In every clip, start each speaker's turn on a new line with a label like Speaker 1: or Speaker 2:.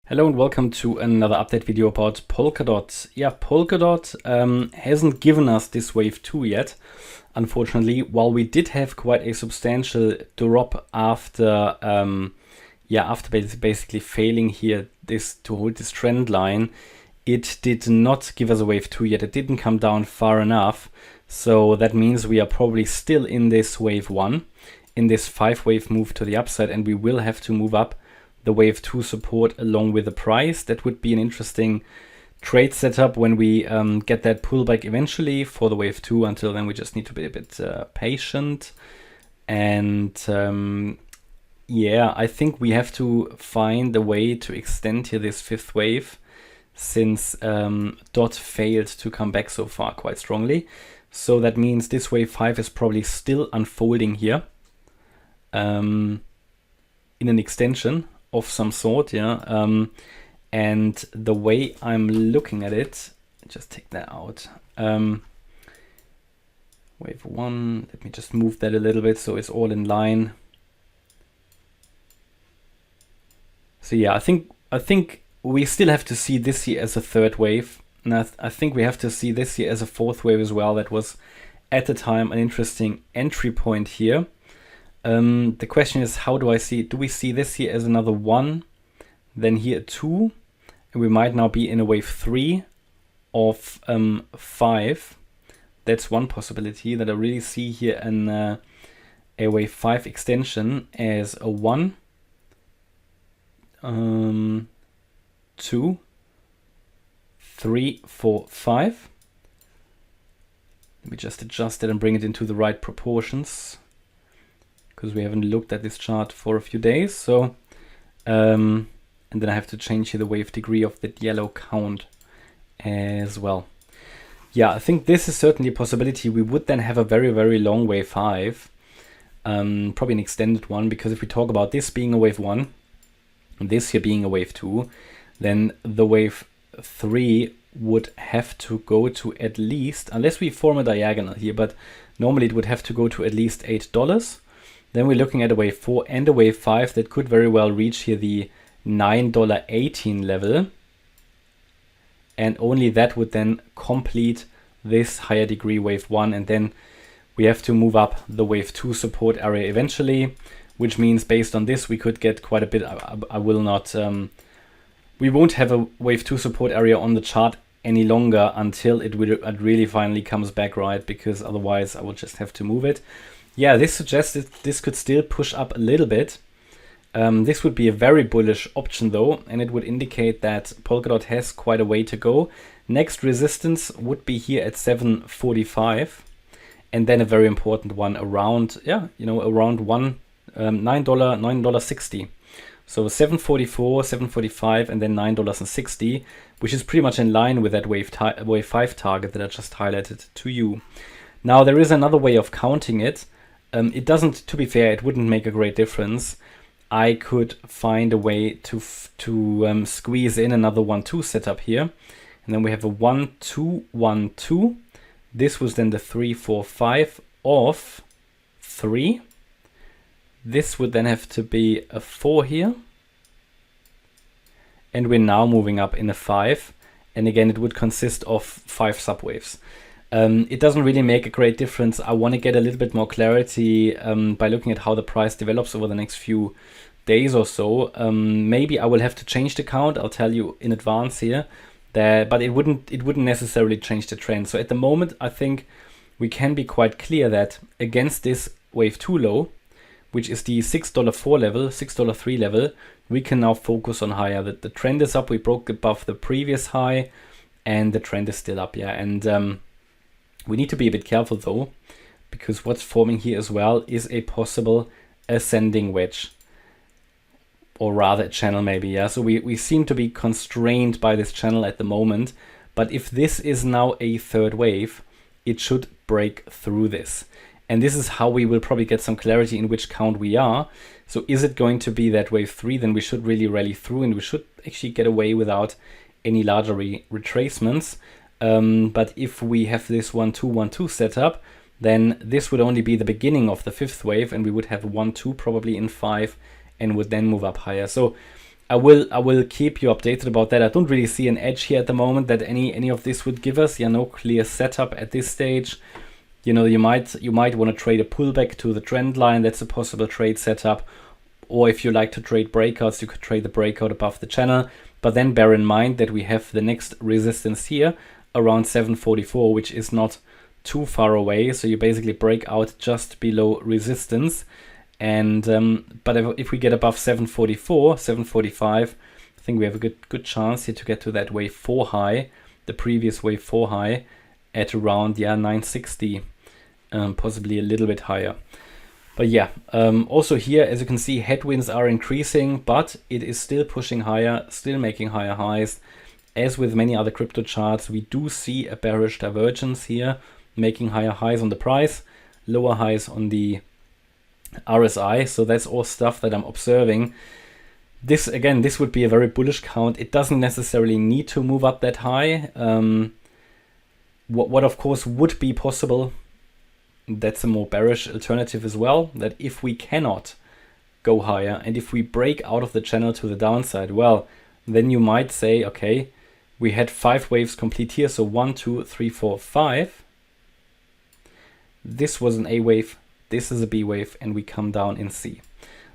Speaker 1: Hello and welcome to another update video about Polkadot. Yeah, Polkadot hasn't given us this wave 2 yet, unfortunately, while we did have quite a substantial drop after basically failing here to hold this trend line. It did not give us a wave 2 yet. It didn't come down far enough. So that means we are probably still in this wave 1, in this 5-wave move to the upside, and we will have to move up the wave 2 support along with the price. That would be an interesting trade setup when we get that pullback eventually for the wave 2. Until then, we just need to be a bit patient. And yeah, I think we have to find a way to extend here this 5th wave, since DOT failed to come back so far quite strongly. So that means this wave 5 is probably still unfolding here in an extension of some sort, yeah. And the way I'm looking at it, just take that out. Wave 1, let me just move that a little bit so it's all in line. So yeah, I think we still have to see this here as a 3rd wave. And I think we have to see this here as a 4th wave as well. That was at the time an interesting entry point here. The question is, how do I see it? Do we see this here as another 1, then here a 2, and we might now be in a wave 3 of 5. That's one possibility, that I really see here a wave 5 extension as a 1, 2, 3, 4, 5. Let me just adjust it and bring it into the right proportions, because we haven't looked at this chart for a few days. So, and then I have to change here the wave degree of that yellow count as well. Yeah, I think this is certainly a possibility. We would then have a very, very long wave 5, probably an extended one, because if we talk about this being a wave 1, and this here being a wave 2, then the wave 3 would have to go to at least, unless we form a diagonal here, but normally it would have to go to at least $8. Then we're looking at a wave 4 and a wave 5 that could very well reach here the $9.18 level. And only that would then complete this higher degree wave 1. And then we have to move up the wave 2 support area eventually, which means based on this, we could get quite a bit. I will not, we won't have a wave 2 support area on the chart any longer until it really finally comes back, right? Because otherwise I will just have to move it. Yeah, this suggests that this could still push up a little bit. This would be a very bullish option though, and it would indicate that Polkadot has quite a way to go. Next resistance would be here at 7.45, and then a very important one around, around $9.60. So 7.44, 7.45, and then $9.60, which is pretty much in line with that wave 5 target that I just highlighted to you. Now there is another way of counting it. It doesn't, to be fair, it wouldn't make a great difference. I could find a way to squeeze in another 1-2 setup here. And then we have a 1-2-1-2. This was then the 3-4-5 of 3. This would then have to be a 4 here. And we're now moving up in a 5. And again, it would consist of 5 subwaves. It doesn't really make a great difference. I want to get a little bit more clarity by looking at how the price develops over the next few days or so. Maybe I will have to change the count. I'll tell you in advance here. But it wouldn't necessarily change the trend. So at the moment, I think we can be quite clear that against this wave 2 low, which is the $6.4 level, $6.3 level, we can now focus on higher. The trend is up. We broke above the previous high, and the trend is still up. Yeah, and we need to be a bit careful though, because what's forming here as well is a possible ascending wedge, or rather a channel maybe. Yeah, so we seem to be constrained by this channel at the moment, but if this is now a 3rd wave, it should break through this. And this is how we will probably get some clarity in which count we are. So is it going to be that wave 3? Then we should really rally through, and we should actually get away without any larger retracements. But if we have this 1-2-1-2 setup, then this would only be the beginning of the 5th wave, and we would have 1-2 probably in 5, and would then move up higher. So I will keep you updated about that. I don't really see an edge here at the moment that any of this would give us. Yeah, no clear setup at this stage. You know, you might want to trade a pullback to the trend line. That's a possible trade setup. Or if you like to trade breakouts, you could trade the breakout above the channel. But then bear in mind that we have the next resistance here around 744, which is not too far away. So you basically break out just below resistance. And but if we get above 744, 745, I think we have a good chance here to get to that wave 4 high, the previous wave 4 high at around 960, possibly a little bit higher. But yeah, also here, as you can see, headwinds are increasing, but it is still pushing higher, still making higher highs. As with many other crypto charts, we do see a bearish divergence here, making higher highs on the price, lower highs on the RSI. So that's all stuff that I'm observing. This would be a very bullish count. It doesn't necessarily need to move up that high. What of course would be possible, that's a more bearish alternative as well, that if we cannot go higher and if we break out of the channel to the downside, well, then you might say, okay, we had 5 waves complete here. So 1, 2, 3, 4, 5. This was an A wave. This is a B wave, and we come down in C.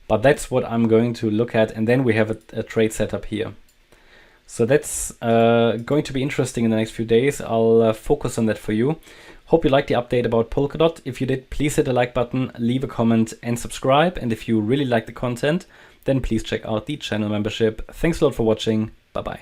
Speaker 1: But that's what I'm going to look at, and then we have a trade setup here. So that's going to be interesting in the next few days. I'll focus on that for you. Hope you liked the update about Polkadot. If you did, please hit the like button, leave a comment, and subscribe. And if you really like the content, then please check out the channel membership. Thanks a lot for watching. Bye-bye.